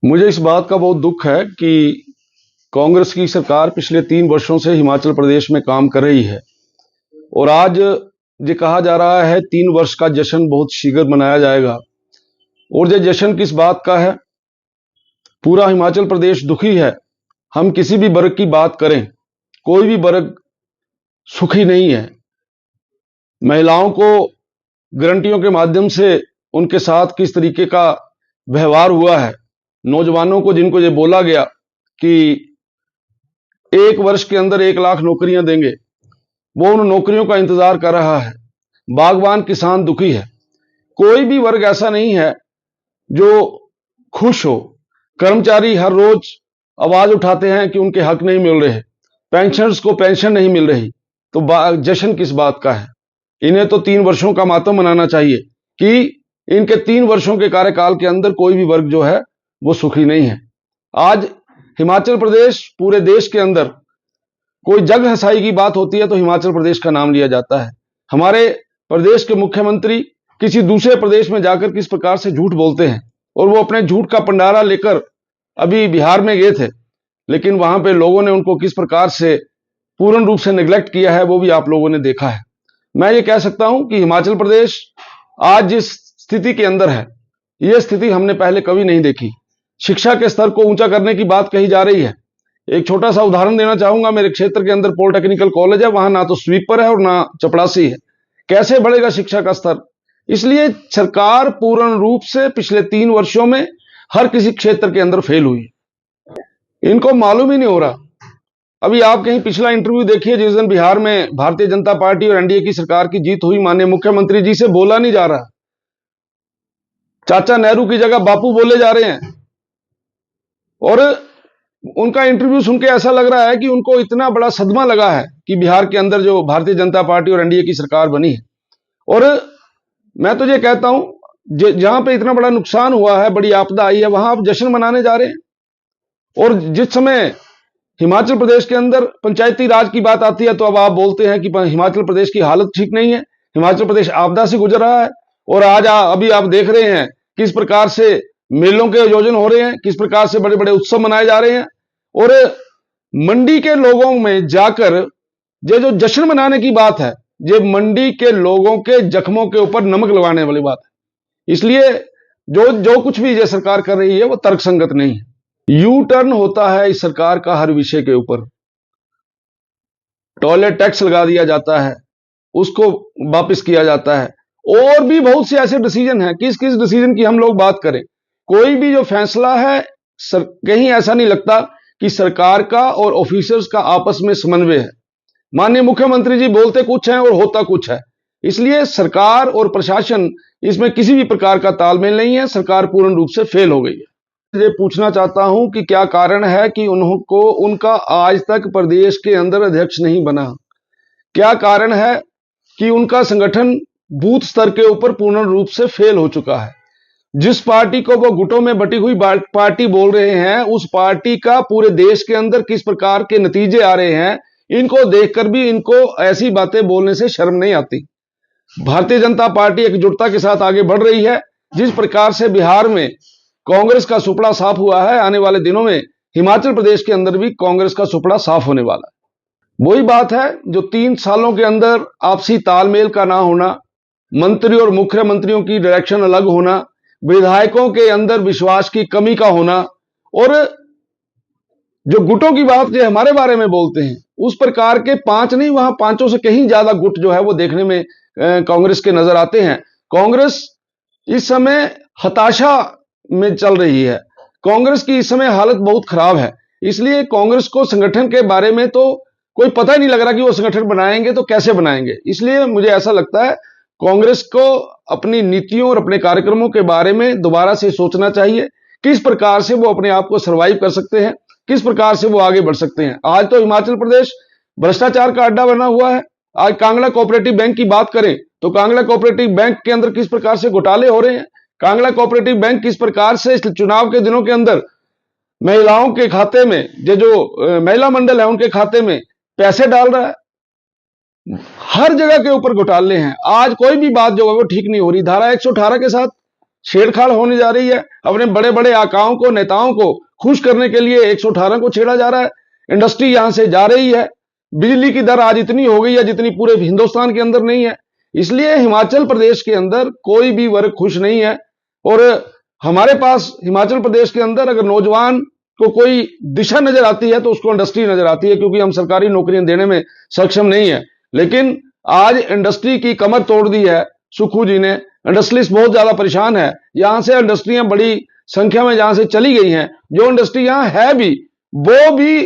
मुझे इस बात का बहुत दुख है कि कांग्रेस की सरकार पिछले 3 वर्षों से हिमाचल प्रदेश में काम कर रही है और आज ये कहा जा रहा है 3 वर्ष का जश्न बहुत शीघ्र मनाया जाएगा। और ये जश्न किस बात का है? पूरा हिमाचल प्रदेश दुखी है। हम किसी भी वर्ग की बात करें, कोई भी वर्ग सुखी नहीं है। महिलाओं को गारंटियों के माध्यम से उनके साथ किस तरीके का व्यवहार हुआ है, नौजवानों को जिनको ये बोला गया कि 1 वर्ष के अंदर 1 लाख नौकरियां देंगे, वो उन नौकरियों का इंतजार कर रहा है। बागवान किसान दुखी है। कोई भी वर्ग ऐसा नहीं है जो खुश हो। कर्मचारी हर रोज आवाज उठाते हैं कि उनके हक नहीं मिल रहे, पेंशनर्स को पेंशन नहीं मिल रही, तो जश्न किस बात का है? इन्हें तो 3 वर्षों का मातम मनाना चाहिए कि इनके 3 वर्षों के कार्यकाल के अंदर कोई भी वर्ग जो है वो सुखी नहीं है। आज हिमाचल प्रदेश, पूरे देश के अंदर कोई जग हंसाई की बात होती है तो हिमाचल प्रदेश का नाम लिया जाता है। हमारे प्रदेश के मुख्यमंत्री किसी दूसरे प्रदेश में जाकर किस प्रकार से झूठ बोलते हैं, और वो अपने झूठ का पंडारा लेकर अभी बिहार में गए थे, लेकिन वहां पे लोगों ने उनको किस प्रकार से पूर्ण रूप से नेग्लेक्ट किया है वो भी आप लोगों ने देखा है। मैं ये कह सकता हूं कि हिमाचल प्रदेश आज जिस स्थिति के अंदर है, यह स्थिति हमने पहले कभी नहीं देखी। शिक्षा के स्तर को ऊंचा करने की बात कही जा रही है। एक छोटा सा उदाहरण देना चाहूंगा। मेरे क्षेत्र के अंदर पॉलिटेक्निकल कॉलेज है, वहां ना तो स्वीपर है और ना चपड़ासी है। कैसे बढ़ेगा शिक्षा का स्तर? इसलिए सरकार पूर्ण रूप से पिछले 3 वर्षों में हर किसी क्षेत्र के अंदर फेल हुई। इनको मालूम ही नहीं हो रहा। अभी आप कहीं पिछला इंटरव्यू देखिए, जिस दिन बिहार में भारतीय जनता पार्टी और एनडीए की सरकार की जीत हुई, माननीय मुख्यमंत्री जी से बोला नहीं जा रहा। चाचा नेहरू की जगह बापू बोले जा रहे हैं। और उनका इंटरव्यू सुन के ऐसा लग रहा है कि उनको इतना बड़ा सदमा लगा है कि बिहार के अंदर जो भारतीय जनता पार्टी और एनडीए की सरकार बनी है। और मैं तो ये कहता हूं, जहां पे इतना बड़ा नुकसान हुआ है, बड़ी आपदा आई है, वहां आप जश्न मनाने जा रहे हैं। और जिस समय हिमाचल प्रदेश के अंदर पंचायती राज की बात आती है तो अब आप बोलते हैं कि हिमाचल प्रदेश की हालत ठीक नहीं है, हिमाचल प्रदेश आपदा से गुजर रहा है। और आज अभी आप देख रहे हैं किस प्रकार से मेलों के आयोजन हो रहे हैं, किस प्रकार से बड़े बड़े उत्सव मनाए जा रहे हैं। और मंडी के लोगों में जाकर ये जो जश्न मनाने की बात है, ये मंडी के लोगों के जख्मों के ऊपर नमक लगाने वाली बात है। इसलिए जो कुछ भी ये सरकार कर रही है वो तर्कसंगत नहीं है। यू टर्न होता है इस सरकार का हर विषय के ऊपर। टॉयलेट टैक्स लगा दिया जाता है, उसको वापस किया जाता है। और भी बहुत से ऐसे डिसीजन हैं। किस किस डिसीजन की हम लोग बात करें, कोई भी जो फैसला है कहीं ऐसा नहीं लगता कि सरकार का और ऑफिसर्स का आपस में समन्वय है। माननीय मुख्यमंत्री जी बोलते कुछ है और होता कुछ है। इसलिए सरकार और प्रशासन, इसमें किसी भी प्रकार का तालमेल नहीं है। सरकार पूर्ण रूप से फेल हो गई है। ये पूछना चाहता हूं कि क्या कारण है कि उनका आज तक प्रदेश के अंदर अध्यक्ष नहीं बना? क्या कारण है कि उनका संगठन बूथ स्तर के ऊपर पूर्ण रूप से फेल हो चुका है? जिस पार्टी को वो गुटों में बटी हुई पार्टी बोल रहे हैं, उस पार्टी का पूरे देश के अंदर किस प्रकार के नतीजे आ रहे हैं, इनको देखकर भी इनको ऐसी बातें बोलने से शर्म नहीं आती। भारतीय जनता पार्टी एकजुटता के साथ आगे बढ़ रही है। जिस प्रकार से बिहार में कांग्रेस का सुपड़ा साफ हुआ है, आने वाले दिनों में हिमाचल प्रदेश के अंदर भी कांग्रेस का सुपड़ा साफ होने वाला है। वही बात है जो 3 सालों के अंदर आपसी तालमेल का ना होना, मंत्री और मुख्यमंत्रियों की डायरेक्शन अलग होना, विधायकों के अंदर विश्वास की कमी का होना, और जो गुटों की बात जो हमारे बारे में बोलते हैं, उस प्रकार के 5 नहीं, वहां 5 से कहीं ज्यादा गुट जो है वो देखने में कांग्रेस के नजर आते हैं। कांग्रेस इस समय हताशा में चल रही है। कांग्रेस की इस समय हालत बहुत खराब है। इसलिए कांग्रेस को संगठन के बारे में तो कोई पता ही नहीं लग रहा कि वो संगठन बनाएंगे तो कैसे बनाएंगे। इसलिए मुझे ऐसा लगता है कांग्रेस को अपनी नीतियों और अपने कार्यक्रमों के बारे में दोबारा से सोचना चाहिए। किस प्रकार से वो अपने आप को सर्वाइव कर सकते हैं, किस प्रकार से वो आगे बढ़ सकते हैं। आज तो हिमाचल प्रदेश भ्रष्टाचार का अड्डा बना हुआ है। आज कांगड़ा कोऑपरेटिव बैंक की बात करें तो कांगड़ा कोऑपरेटिव बैंक के अंदर किस प्रकार से घोटाले हो रहे हैं। कांगड़ा कोऑपरेटिव बैंक किस प्रकार से चुनाव के दिनों के अंदर महिलाओं के खाते में, जो महिला मंडल है उनके खाते में पैसे डाल रहा है। हर जगह के ऊपर घोटाले हैं। आज कोई भी बात जो है वो ठीक नहीं हो रही। धारा 118 के साथ छेड़छाड़ होने जा रही है। अपने बड़े बड़े आकाओं को, नेताओं को खुश करने के लिए 118 को छेड़ा जा रहा है। इंडस्ट्री यहां से जा रही है। बिजली की दर आज इतनी हो गई है जितनी पूरे हिंदुस्तान के अंदर नहीं है। इसलिए हिमाचल प्रदेश के अंदर कोई भी वर्ग खुश नहीं है। और हमारे पास हिमाचल प्रदेश के अंदर अगर नौजवान को कोई दिशा नजर आती है तो उसको इंडस्ट्री नजर आती है, क्योंकि हम सरकारी नौकरियां देने में सक्षम नहीं है। लेकिन आज इंडस्ट्री की कमर तोड़ दी है सुक्खू जी ने। इंडस्ट्रियलिस्ट बहुत ज्यादा परेशान है। यहां से इंडस्ट्रियां बड़ी संख्या में जहां से चली गई हैं, जो इंडस्ट्री यहां है भी वो भी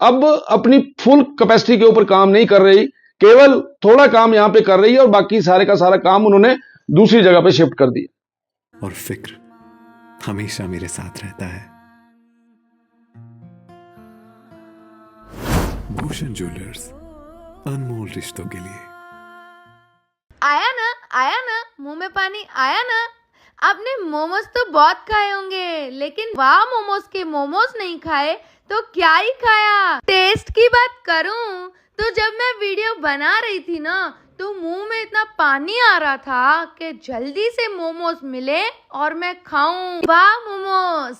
अब अपनी फुल कैपेसिटी के ऊपर काम नहीं कर रही, केवल थोड़ा काम यहां पे कर रही है और बाकी सारे का सारा काम उन्होंने दूसरी जगह पे शिफ्ट कर दिया। और फिक्र हमेशा मेरे साथ रहता है। भूषण ज्वेलर्स, अनमोल रिश्तों के लिए। आया ना मुंह में पानी आया ना। आपने मोमोज तो बहुत खाए होंगे, लेकिन वाह मोमोज के मोमोज नहीं खाए तो क्या ही खाया। टेस्ट की बात करूं तो जब मैं वीडियो बना रही थी ना, तो मुंह में इतना पानी आ रहा था कि जल्दी से मोमोज मिले और मैं खाऊं। वाह मोमोज।